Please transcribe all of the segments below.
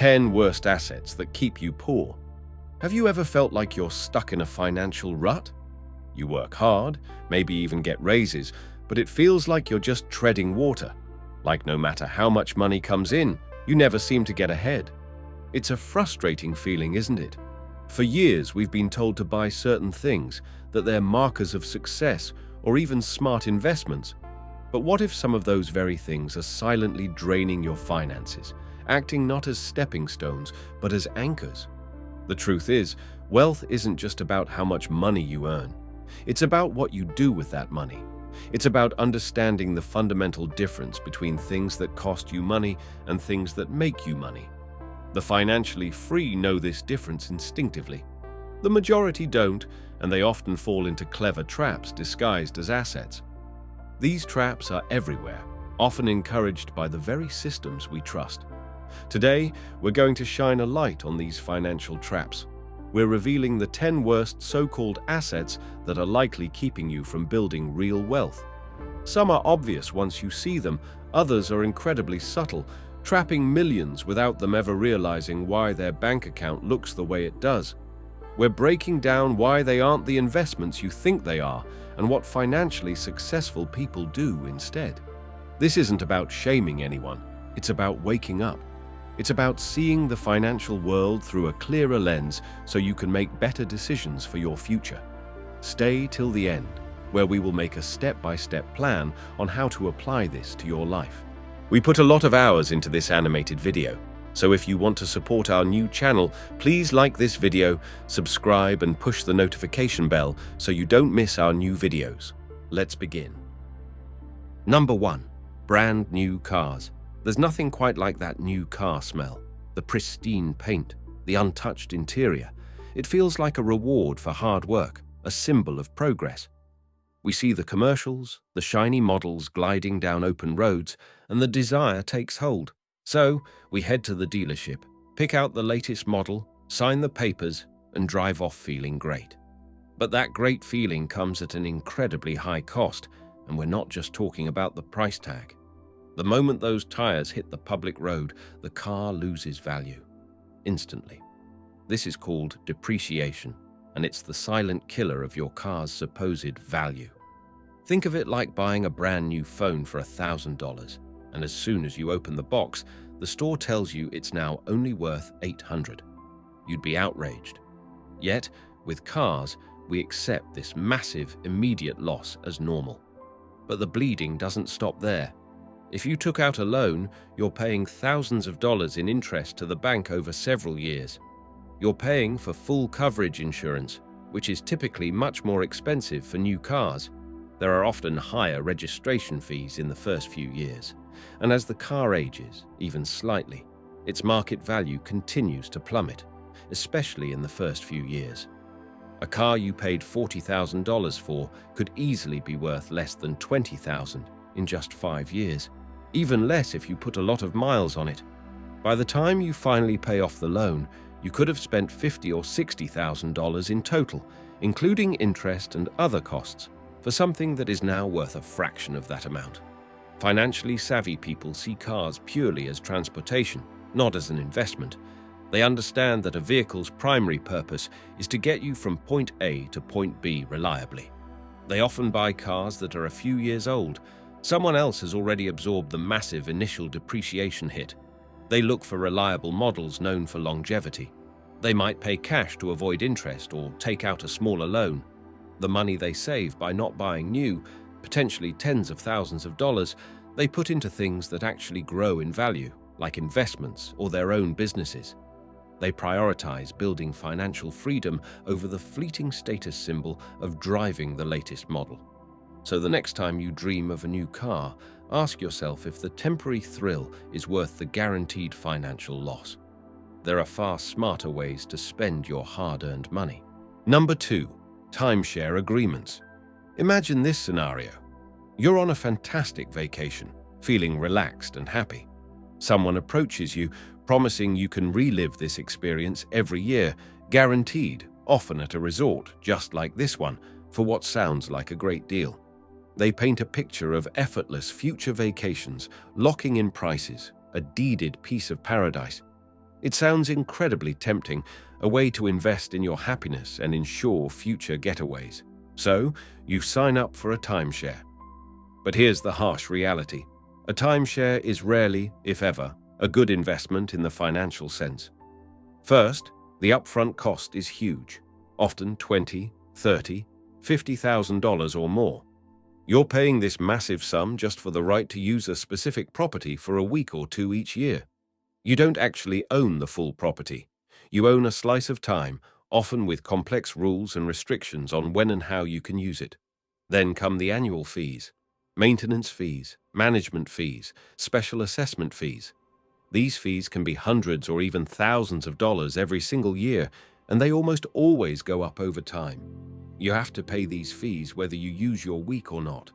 10 worst assets that keep you poor. Have you ever felt like you're stuck in a financial rut? You work hard, maybe even get raises, but it feels like you're just treading water. Like no matter how much money comes in, you never seem to get ahead. It's a frustrating feeling, isn't it? For years, we've been told to buy certain things, that they're markers of success or even smart investments. But what if some of those very things are silently draining your finances, acting not as stepping stones, but as anchors? The truth is, wealth isn't just about how much money you earn. It's about what you do with that money. It's about understanding the fundamental difference between things that cost you money and things that make you money. The financially free know this difference instinctively. The majority don't, and they often fall into clever traps disguised as assets. These traps are everywhere, often encouraged by the very systems we trust. Today, we're going to shine a light on these financial traps. We're revealing the 10 worst so-called assets that are likely keeping you from building real wealth. Some are obvious once you see them, others are incredibly subtle, trapping millions without them ever realizing why their bank account looks the way it does. We're breaking down why they aren't the investments you think they are and what financially successful people do instead. This isn't about shaming anyone, it's about waking up. It's about seeing the financial world through a clearer lens so you can make better decisions for your future. Stay till the end, where we will make a step-by-step plan on how to apply this to your life. We put a lot of hours into this animated video, so if you want to support our new channel, please like this video, subscribe and push the notification bell so you don't miss our new videos. Let's begin. Number 1. Brand new cars. There's nothing quite like that new car smell, the pristine paint, the untouched interior. It feels like a reward for hard work, a symbol of progress. We see the commercials, the shiny models gliding down open roads, and the desire takes hold. So, we head to the dealership, pick out the latest model, sign the papers, and drive off feeling great. But that great feeling comes at an incredibly high cost, and we're not just talking about the price tag. The moment those tires hit the public road, the car loses value. Instantly. This is called depreciation, and it's the silent killer of your car's supposed value. Think of it like buying a brand new phone for $1,000, and as soon as you open the box, the store tells you it's now only worth $800. You'd be outraged. Yet, with cars, we accept this massive, immediate loss as normal. But the bleeding doesn't stop there. If you took out a loan, you're paying thousands of dollars in interest to the bank over several years. You're paying for full coverage insurance, which is typically much more expensive for new cars. There are often higher registration fees in the first few years. And as the car ages, even slightly, its market value continues to plummet, especially in the first few years. A car you paid $40,000 for could easily be worth less than $20,000 in just 5 years. Even less if you put a lot of miles on it. By the time you finally pay off the loan, you could have spent $50,000 or $60,000 in total, including interest and other costs, for something that is now worth a fraction of that amount. Financially savvy people see cars purely as transportation, not as an investment. They understand that a vehicle's primary purpose is to get you from point A to point B reliably. They often buy cars that are a few years old. Someone else has already absorbed the massive initial depreciation hit. They look for reliable models known for longevity. They might pay cash to avoid interest or take out a smaller loan. The money they save by not buying new, potentially tens of thousands of dollars, they put into things that actually grow in value, like investments or their own businesses. They prioritize building financial freedom over the fleeting status symbol of driving the latest model. So the next time you dream of a new car, ask yourself if the temporary thrill is worth the guaranteed financial loss. There are far smarter ways to spend your hard-earned money. Number 2. Timeshare agreements. Imagine this scenario. You're on a fantastic vacation, feeling relaxed and happy. Someone approaches you, promising you can relive this experience every year, guaranteed, often at a resort just like this one, for what sounds like a great deal. They paint a picture of effortless future vacations, locking in prices, a deeded piece of paradise. It sounds incredibly tempting, a way to invest in your happiness and ensure future getaways. So, you sign up for a timeshare. But here's the harsh reality. A timeshare is rarely, if ever, a good investment in the financial sense. First, the upfront cost is huge, often $20,000, $30,000, $50,000 or more. You're paying this massive sum just for the right to use a specific property for a week or two each year. You don't actually own the full property. You own a slice of time, often with complex rules and restrictions on when and how you can use it. Then come the annual fees, maintenance fees, management fees, special assessment fees. These fees can be hundreds or even thousands of dollars every single year, and they almost always go up over time. You have to pay these fees whether you use your week or not.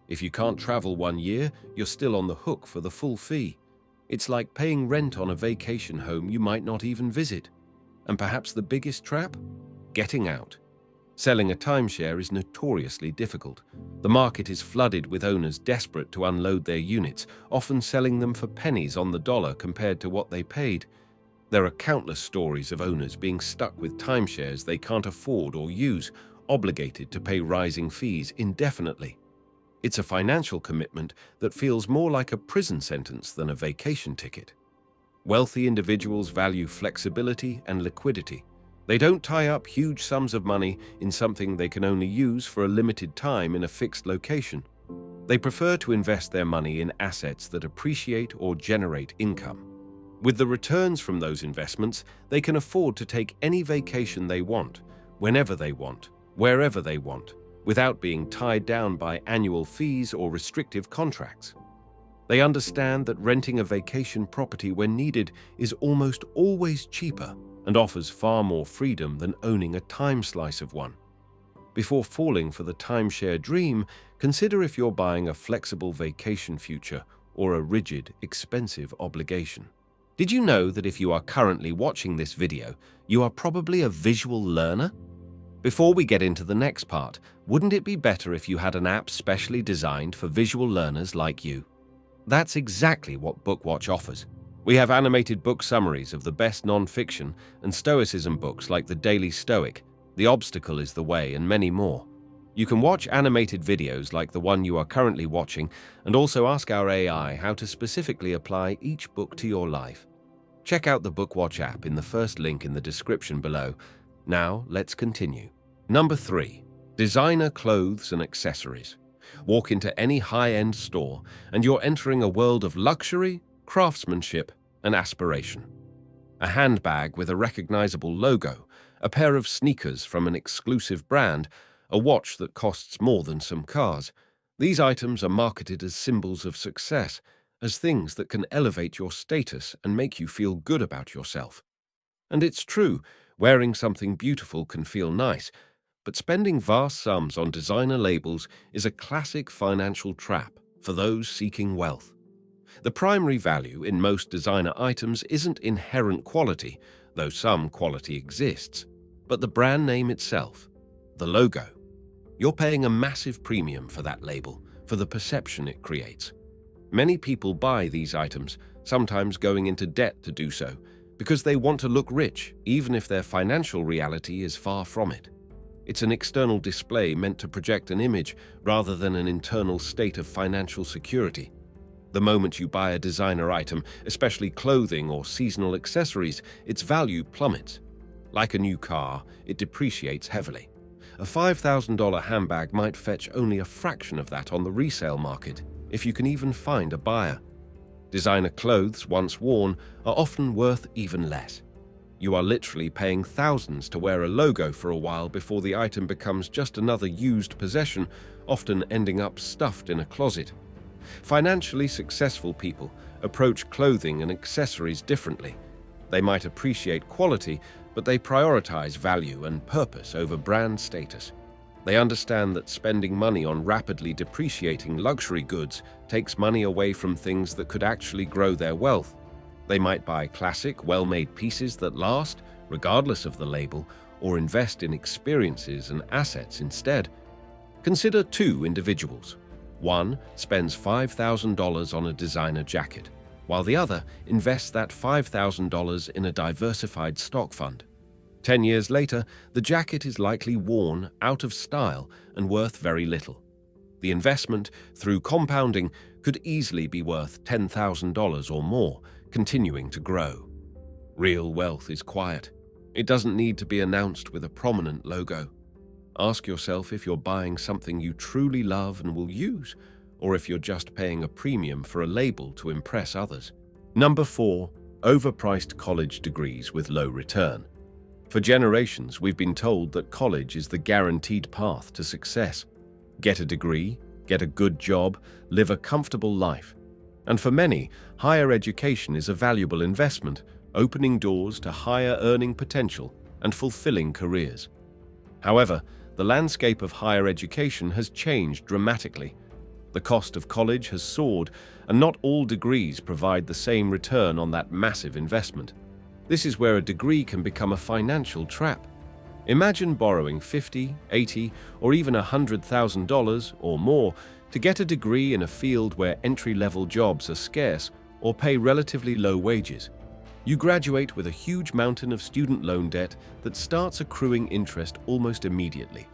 If you can't travel 1 year, you're still on the hook for the full fee. It's like paying rent on a vacation home you might not even visit. And perhaps the biggest trap? Getting out. Selling a timeshare is notoriously difficult. The market is flooded with owners desperate to unload their units, often selling them for pennies on the dollar compared to what they paid. There are countless stories of owners being stuck with timeshares they can't afford or use, obligated to pay rising fees indefinitely. It's a financial commitment that feels more like a prison sentence than a vacation ticket. Wealthy individuals value flexibility and liquidity. They don't tie up huge sums of money in something they can only use for a limited time in a fixed location. They prefer to invest their money in assets that appreciate or generate income. With the returns from those investments, they can afford to take any vacation they want, whenever they want, wherever they want, without being tied down by annual fees or restrictive contracts. They understand that renting a vacation property when needed is almost always cheaper and offers far more freedom than owning a time slice of one. Before falling for the timeshare dream, consider if you're buying a flexible vacation future or a rigid, expensive obligation. Did you know that if you are currently watching this video, you are probably a visual learner? Before we get into the next part, wouldn't it be better if you had an app specially designed for visual learners like you? That's exactly what BookWatch offers. We have animated book summaries of the best non-fiction and Stoicism books like The Daily Stoic, The Obstacle is the Way, and many more. You can watch animated videos like the one you are currently watching and also ask our AI how to specifically apply each book to your life. Check out the BookWatch app in the first link in the description below. Now, let's continue. Number 3. Designer clothes and accessories. Walk into any high-end store and you're entering a world of luxury, craftsmanship, and aspiration. A handbag with a recognizable logo, a pair of sneakers from an exclusive brand, a watch that costs more than some cars. These items are marketed as symbols of success, as things that can elevate your status and make you feel good about yourself. And it's true, wearing something beautiful can feel nice, but spending vast sums on designer labels is a classic financial trap for those seeking wealth. The primary value in most designer items isn't inherent quality, though some quality exists, but the brand name itself, the logo. You're paying a massive premium for that label, for the perception it creates. Many people buy these items, sometimes going into debt to do so, because they want to look rich, even if their financial reality is far from it. It's an external display meant to project an image rather than an internal state of financial security. The moment you buy a designer item, especially clothing or seasonal accessories, its value plummets. Like a new car, it depreciates heavily. A $5,000 handbag might fetch only a fraction of that on the resale market, if you can even find a buyer. Designer clothes, once worn, are often worth even less. You are literally paying thousands to wear a logo for a while before the item becomes just another used possession, often ending up stuffed in a closet. Financially successful people approach clothing and accessories differently. They might appreciate quality, but they prioritize value and purpose over brand status. They understand that spending money on rapidly depreciating luxury goods takes money away from things that could actually grow their wealth. They might buy classic, well-made pieces that last, regardless of the label, or invest in experiences and assets instead. Consider two individuals. One spends $5,000 on a designer jacket. while the other invests that $5,000 in a diversified stock fund. 10 years later, the jacket is likely worn, out of style, and worth very little. The investment, through compounding, could easily be worth $10,000 or more, continuing to grow. Real wealth is quiet. It doesn't need to be announced with a prominent logo. Ask yourself if you're buying something you truly love and will use, or if you're just paying a premium for a label to impress others. Number 4. Overpriced college degrees with low return. For generations, we've been told that college is the guaranteed path to success. Get a degree, get a good job, live a comfortable life. And for many, higher education is a valuable investment, opening doors to higher earning potential and fulfilling careers. However, the landscape of higher education has changed dramatically. The cost of college has soared, and not all degrees provide the same return on that massive investment. This is where a degree can become a financial trap. Imagine borrowing $50, $80, or even $100,000 or more to get a degree in a field where entry-level jobs are scarce or pay relatively low wages. You graduate with a huge mountain of student loan debt that starts accruing interest almost immediately.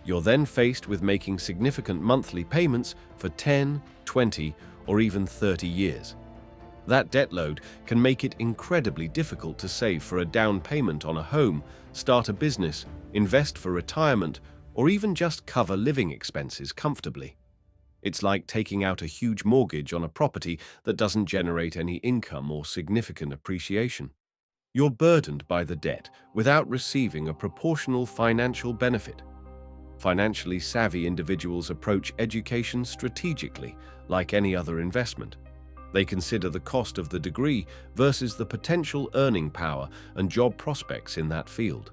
You're then faced with making significant monthly payments for 10, 20, or even 30 years. That debt load can make it incredibly difficult to save for a down payment on a home, start a business, invest for retirement, or even just cover living expenses comfortably. It's like taking out a huge mortgage on a property that doesn't generate any income or significant appreciation. You're burdened by the debt without receiving a proportional financial benefit. Financially savvy individuals approach education strategically, like any other investment. They consider the cost of the degree versus the potential earning power and job prospects in that field.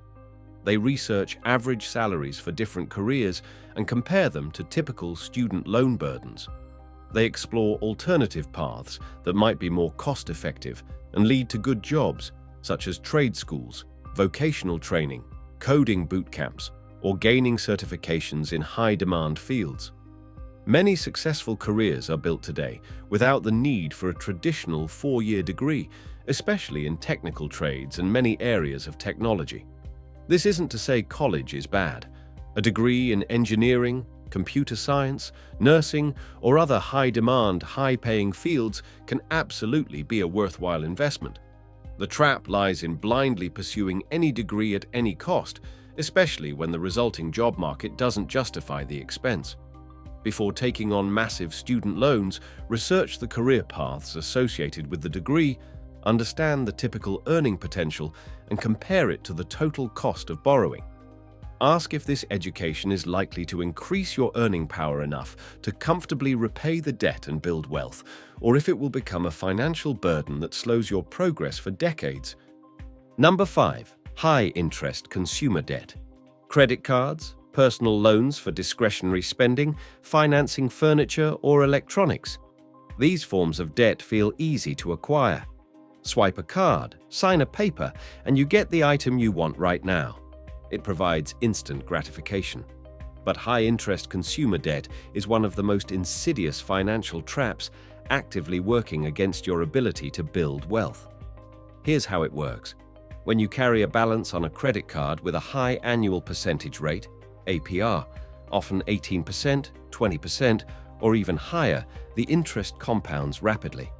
They research average salaries for different careers and compare them to typical student loan burdens. They explore alternative paths that might be more cost-effective and lead to good jobs, such as trade schools, vocational training, coding boot camps, or gaining certifications in high-demand fields. Many successful careers are built today without the need for a traditional 4-year degree, especially in technical trades and many areas of technology. This isn't to say college is bad. A degree in engineering, computer science, nursing, or other high-demand, high-paying fields can absolutely be a worthwhile investment. The trap lies in blindly pursuing any degree at any cost, especially when the resulting job market doesn't justify the expense. Before taking on massive student loans, research the career paths associated with the degree, understand the typical earning potential, and compare it to the total cost of borrowing. Ask if this education is likely to increase your earning power enough to comfortably repay the debt and build wealth, or if it will become a financial burden that slows your progress for decades. Number 5. High-interest consumer debt. Credit cards, personal loans for discretionary spending, financing furniture or electronics. These forms of debt feel easy to acquire. Swipe a card, sign a paper, and you get the item you want right now. It provides instant gratification. But high-interest consumer debt is one of the most insidious financial traps, actively working against your ability to build wealth. Here's how it works. When you carry a balance on a credit card with a high annual percentage rate, APR, often 18%, 20%, or even higher, the interest compounds rapidly.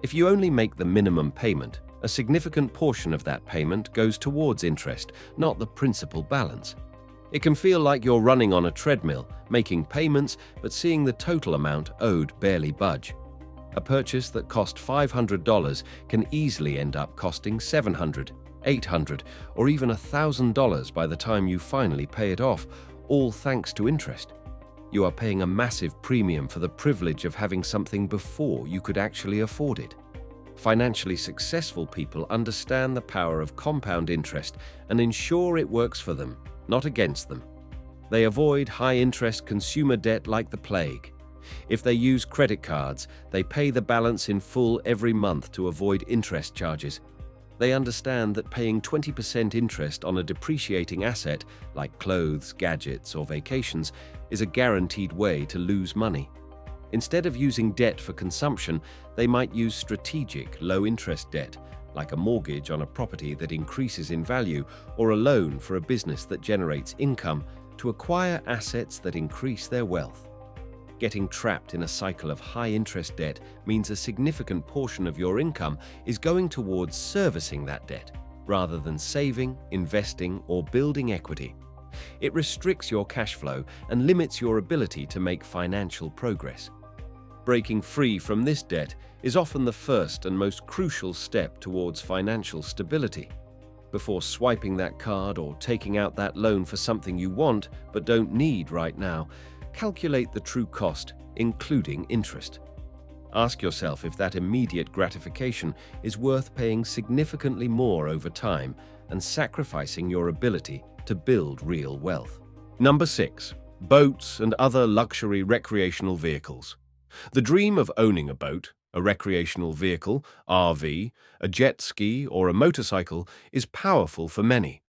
If you only make the minimum payment, a significant portion of that payment goes towards interest, not the principal balance. It can feel like you're running on a treadmill, making payments, but seeing the total amount owed barely budge. A purchase that cost $500 can easily end up costing $700, $800, or even $1,000 by the time you finally pay it off, all thanks to interest. You are paying a massive premium for the privilege of having something before you could actually afford it. Financially successful people understand the power of compound interest and ensure it works for them, not against them. They avoid high-interest consumer debt like the plague. If they use credit cards, they pay the balance in full every month to avoid interest charges. They understand that paying 20% interest on a depreciating asset, like clothes, gadgets, or vacations, is a guaranteed way to lose money. Instead of using debt for consumption, they might use strategic, low-interest debt, like a mortgage on a property that increases in value or a loan for a business that generates income, to acquire assets that increase their wealth. Getting trapped in a cycle of high-interest debt means a significant portion of your income is going towards servicing that debt, rather than saving, investing, or building equity. It restricts your cash flow and limits your ability to make financial progress. Breaking free from this debt is often the first and most crucial step towards financial stability. Before swiping that card or taking out that loan for something you want but don't need right now, calculate the true cost, including interest. Ask yourself if that immediate gratification is worth paying significantly more over time and sacrificing your ability to build real wealth. Number 6. Boats and other luxury recreational vehicles. The dream of owning a boat, a recreational vehicle, RV, a jet ski, or a motorcycle is powerful for many.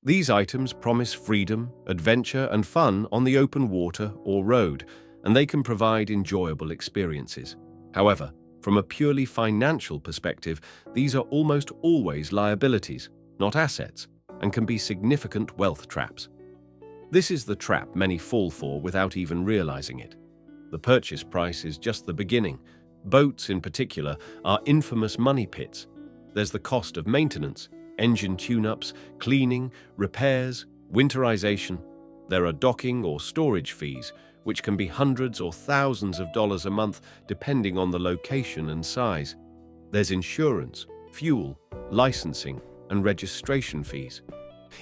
These items promise freedom, adventure, and fun on the open water or road, and they can provide enjoyable experiences. However, from a purely financial perspective, these are almost always liabilities, not assets, and can be significant wealth traps. This is the trap many fall for without even realizing it. The purchase price is just the beginning. Boats, in particular, are infamous money pits. There's the cost of maintenance, engine tune-ups, cleaning, repairs, winterization. There are docking or storage fees, which can be hundreds or thousands of dollars a month depending on the location and size. There's insurance, fuel, licensing, and registration fees.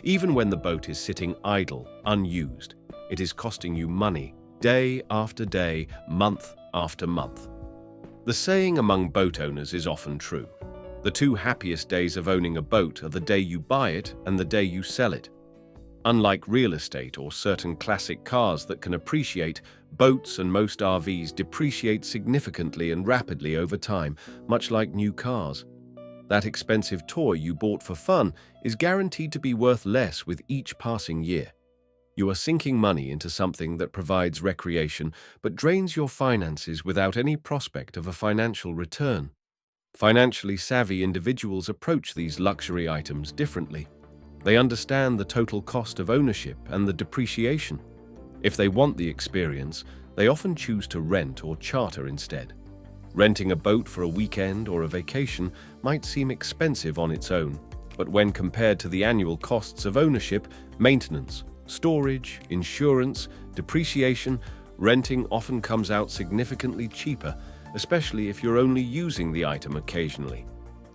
Even when the boat is sitting idle, unused, it is costing you money, day after day, month after month. The saying among boat owners is often true. The two happiest days of owning a boat are the day you buy it and the day you sell it. Unlike real estate or certain classic cars that can appreciate, boats and most RVs depreciate significantly and rapidly over time, much like new cars. That expensive toy you bought for fun is guaranteed to be worth less with each passing year. You are sinking money into something that provides recreation but drains your finances without any prospect of a financial return. Financially savvy individuals approach these luxury items differently. They understand the total cost of ownership and the depreciation. If they want the experience, they often choose to rent or charter instead. Renting a boat for a weekend or a vacation might seem expensive on its own, but when compared to the annual costs of ownership, maintenance, storage, insurance, depreciation, renting often comes out significantly cheaper, especially if you're only using the item occasionally.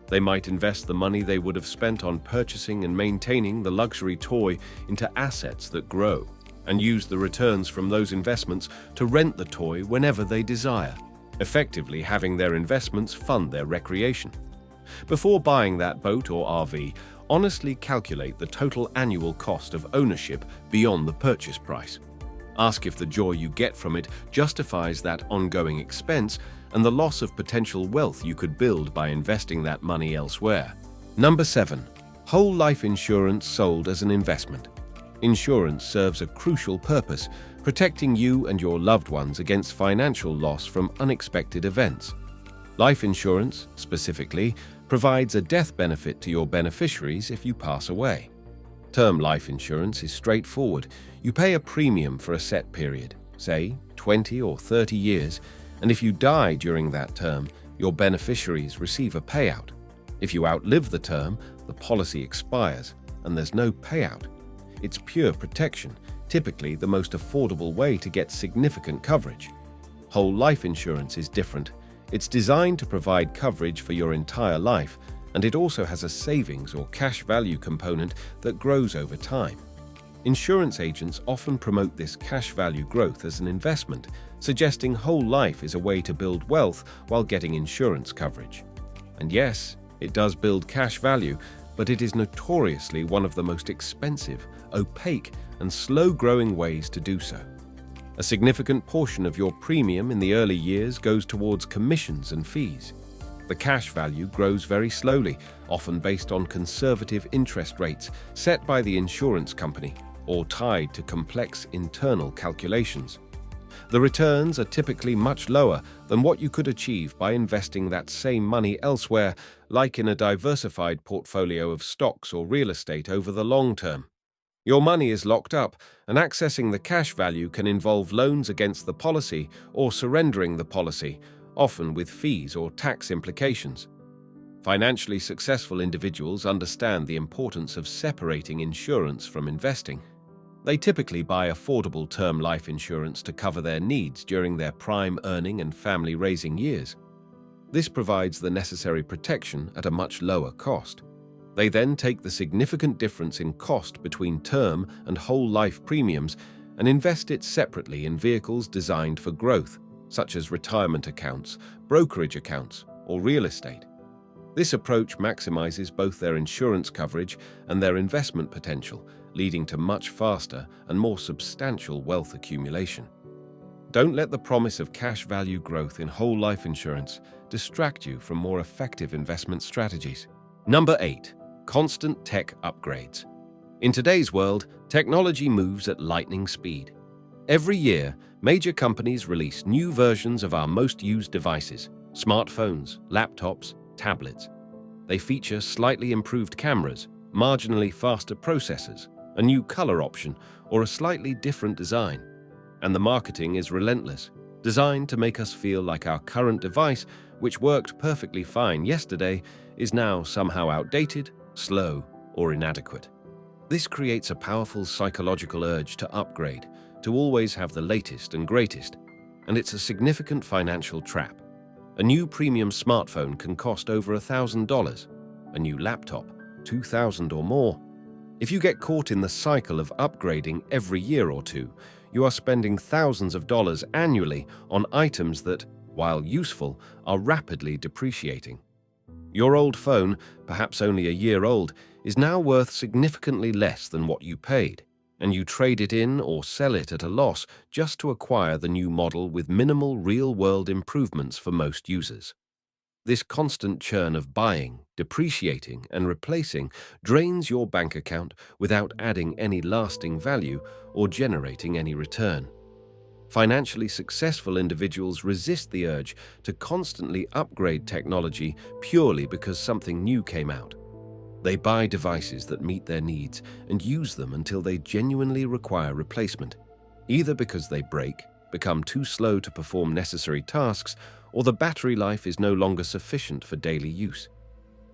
They might invest the money they would have spent on purchasing and maintaining the luxury toy into assets that grow, and use the returns from those investments to rent the toy whenever they desire, effectively having their investments fund their recreation. Before buying that boat or RV, honestly calculate the total annual cost of ownership beyond the purchase price. Ask if the joy you get from it justifies that ongoing expense and the loss of potential wealth you could build by investing that money elsewhere. Number 7. Whole life insurance sold as an investment. Insurance serves a crucial purpose, protecting you and your loved ones against financial loss from unexpected events. Life insurance, specifically, provides a death benefit to your beneficiaries if you pass away. Term life insurance is straightforward. You pay a premium for a set period, say 20 or 30 years, and if you die during that term, your beneficiaries receive a payout. If you outlive the term, the policy expires, and there's no payout. It's pure protection, typically the most affordable way to get significant coverage. Whole life insurance is different. It's designed to provide coverage for your entire life, and it also has a savings or cash value component that grows over time. Insurance agents often promote this cash value growth as an investment, suggesting whole life is a way to build wealth while getting insurance coverage. And yes, it does build cash value, but it is notoriously one of the most expensive, opaque, and slow-growing ways to do so. A significant portion of your premium in the early years goes towards commissions and fees. The cash value grows very slowly, often based on conservative interest rates set by the insurance company or tied to complex internal calculations. The returns are typically much lower than what you could achieve by investing that same money elsewhere, like in a diversified portfolio of stocks or real estate over the long term. Your money is locked up, and accessing the cash value can involve loans against the policy or surrendering the policy, often with fees or tax implications. Financially successful individuals understand the importance of separating insurance from investing. They typically buy affordable term life insurance to cover their needs during their prime earning and family-raising years. This provides the necessary protection at a much lower cost. They then take the significant difference in cost between term and whole life premiums and invest it separately in vehicles designed for growth, such as retirement accounts, brokerage accounts, or real estate. This approach maximizes both their insurance coverage and their investment potential, leading to much faster and more substantial wealth accumulation. Don't let the promise of cash value growth in whole life insurance distract you from more effective investment strategies. Number 8. Constant tech upgrades. In today's world, technology moves at lightning speed. Every year, major companies release new versions of our most used devices: smartphones, laptops, tablets. They feature slightly improved cameras, marginally faster processors, a new color option, or a slightly different design. And the marketing is relentless, designed to make us feel like our current device, which worked perfectly fine yesterday, is now somehow outdated, slow, or inadequate. This creates a powerful psychological urge to upgrade, to always have the latest and greatest, and it's a significant financial trap. A new premium smartphone can cost over $1,000, a new laptop, $2,000 or more. If you get caught in the cycle of upgrading every year or two, you are spending thousands of dollars annually on items that, while useful, are rapidly depreciating. Your old phone, perhaps only a year old, is now worth significantly less than what you paid, and you trade it in or sell it at a loss just to acquire the new model with minimal real-world improvements for most users. This constant churn of buying, depreciating, and replacing drains your bank account without adding any lasting value or generating any return. Financially successful individuals resist the urge to constantly upgrade technology purely because something new came out. They buy devices that meet their needs and use them until they genuinely require replacement, either because they break, become too slow to perform necessary tasks, or the battery life is no longer sufficient for daily use.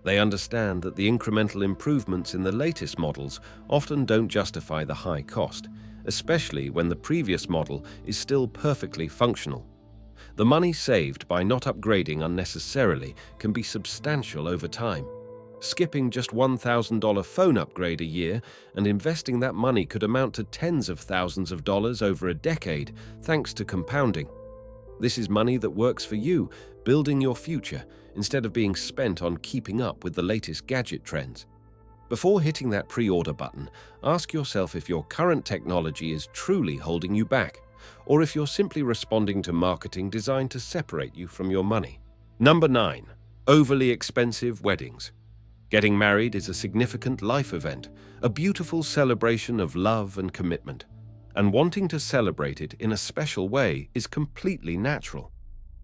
They understand that the incremental improvements in the latest models often don't justify the high cost, especially when the previous model is still perfectly functional. The money saved by not upgrading unnecessarily can be substantial over time. Skipping just $1,000 phone upgrade a year and investing that money could amount to tens of thousands of dollars over a decade, thanks to compounding. This is money that works for you, building your future, instead of being spent on keeping up with the latest gadget trends. Before hitting that pre-order button, ask yourself if your current technology is truly holding you back, or if you're simply responding to marketing designed to separate you from your money. Number 9. Overly expensive weddings. Getting married is a significant life event, a beautiful celebration of love and commitment, and wanting to celebrate it in a special way is completely natural.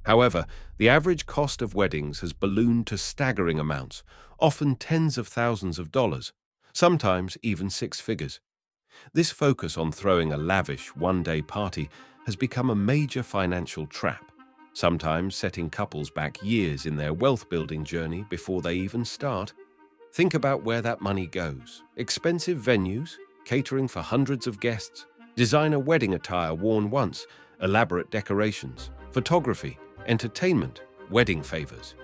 However, the average cost of weddings has ballooned to staggering amounts, often tens of thousands of dollars, sometimes even six figures. This focus on throwing a lavish one-day party has become a major financial trap, sometimes setting couples back years in their wealth-building journey before they even start. Think about where that money goes. Expensive venues, catering for hundreds of guests, designer wedding attire worn once, elaborate decorations, photography, entertainment, wedding favors.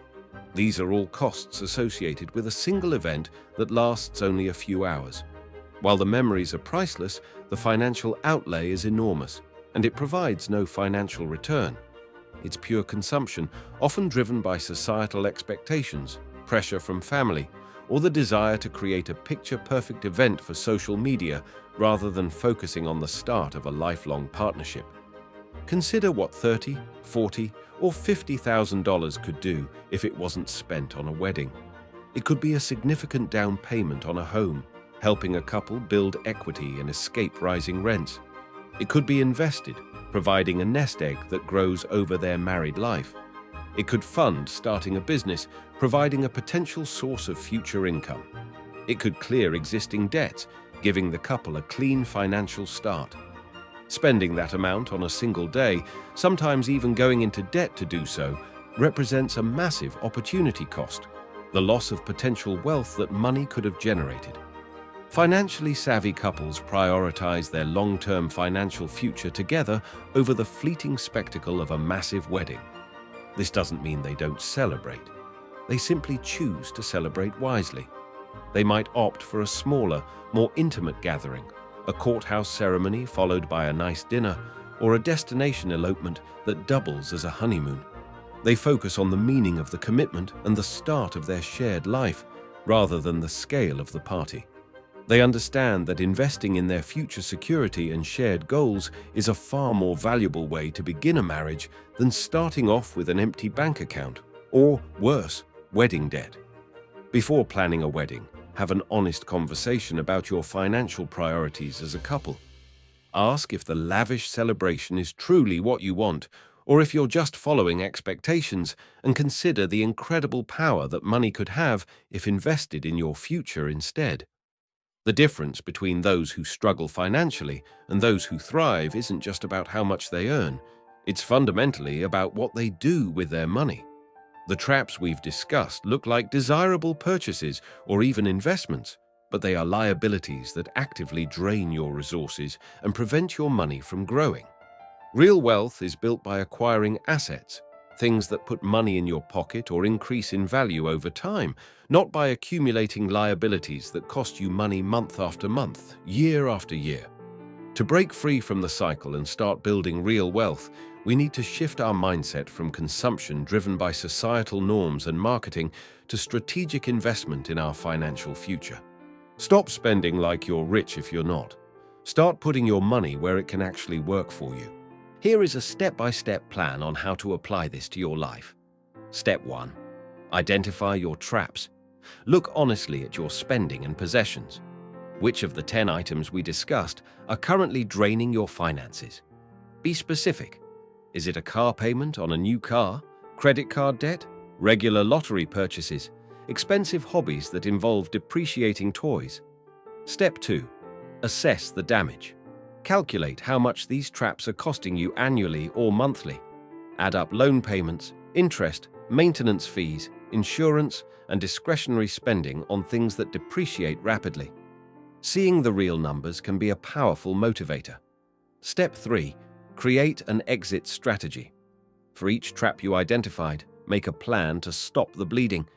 These are all costs associated with a single event that lasts only a few hours. While the memories are priceless, the financial outlay is enormous, and it provides no financial return. It's pure consumption, often driven by societal expectations, pressure from family, or the desire to create a picture-perfect event for social media rather than focusing on the start of a lifelong partnership. Consider what $30,000, $40,000, or $50,000 could do if it wasn't spent on a wedding. It could be a significant down payment on a home, helping a couple build equity and escape rising rents. It could be invested, providing a nest egg that grows over their married life. It could fund starting a business, providing a potential source of future income. It could clear existing debts, giving the couple a clean financial start. Spending that amount on a single day, sometimes even going into debt to do so, represents a massive opportunity cost, the loss of potential wealth that money could have generated. Financially savvy couples prioritize their long-term financial future together over the fleeting spectacle of a massive wedding. This doesn't mean they don't celebrate. They simply choose to celebrate wisely. They might opt for a smaller, more intimate gathering, a courthouse ceremony followed by a nice dinner, or a destination elopement that doubles as a honeymoon. They focus on the meaning of the commitment and the start of their shared life, rather than the scale of the party. They understand that investing in their future security and shared goals is a far more valuable way to begin a marriage than starting off with an empty bank account, or worse, wedding debt. Before planning a wedding, have an honest conversation about your financial priorities as a couple. Ask if the lavish celebration is truly what you want, or if you're just following expectations, and consider the incredible power that money could have if invested in your future instead. The difference between those who struggle financially and those who thrive isn't just about how much they earn. It's fundamentally about what they do with their money. The traps we've discussed look like desirable purchases or even investments, but they are liabilities that actively drain your resources and prevent your money from growing. Real wealth is built by acquiring assets, things that put money in your pocket or increase in value over time, not by accumulating liabilities that cost you money month after month, year after year. To break free from the cycle and start building real wealth, we need to shift our mindset from consumption driven by societal norms and marketing to strategic investment in our financial future. Stop spending like you're rich if you're not. Start putting your money where it can actually work for you. Here is a step-by-step plan on how to apply this to your life. Step 1. Identify your traps. Look honestly at your spending and possessions. Which of the 10 items we discussed are currently draining your finances? Be specific. Is it a car payment on a new car, credit card debt, regular lottery purchases, expensive hobbies that involve depreciating toys? Step 2. Assess the damage. Calculate how much these traps are costing you annually or monthly. Add up loan payments, interest, maintenance fees, insurance, and discretionary spending on things that depreciate rapidly. Seeing the real numbers can be a powerful motivator. Step 3. Create an exit strategy. For each trap you identified, make a plan to stop the bleeding.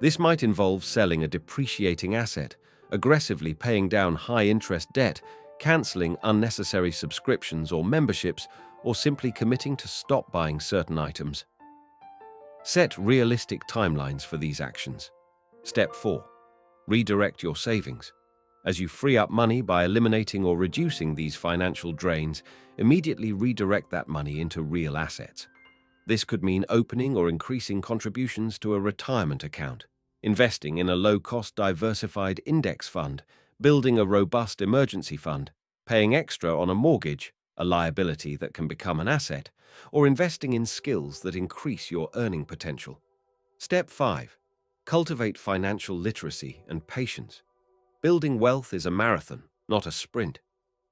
This might involve selling a depreciating asset, aggressively paying down high-interest debt, canceling unnecessary subscriptions or memberships, or simply committing to stop buying certain items. Set realistic timelines for these actions. Step 4. Redirect your savings. As you free up money by eliminating or reducing these financial drains, immediately redirect that money into real assets. This could mean opening or increasing contributions to a retirement account, investing in a low-cost diversified index fund, building a robust emergency fund, paying extra on a mortgage, a liability that can become an asset, or investing in skills that increase your earning potential. Step 5. Cultivate financial literacy and patience. Building wealth is a marathon, not a sprint.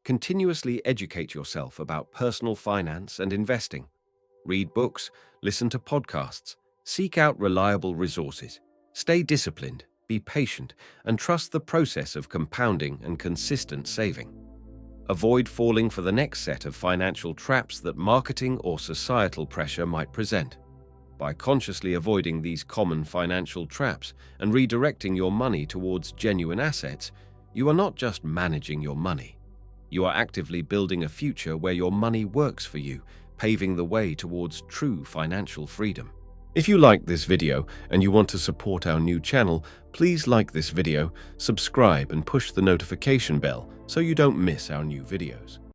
Continuously educate yourself about personal finance and investing. Read books, listen to podcasts, seek out reliable resources. Stay disciplined, be patient, and trust the process of compounding and consistent saving. Avoid falling for the next set of financial traps that marketing or societal pressure might present. By consciously avoiding these common financial traps and redirecting your money towards genuine assets, you are not just managing your money. You are actively building a future where your money works for you, paving the way towards true financial freedom. If you like this video and you want to support our new channel, please like this video, subscribe, and push the notification bell so you don't miss our new videos.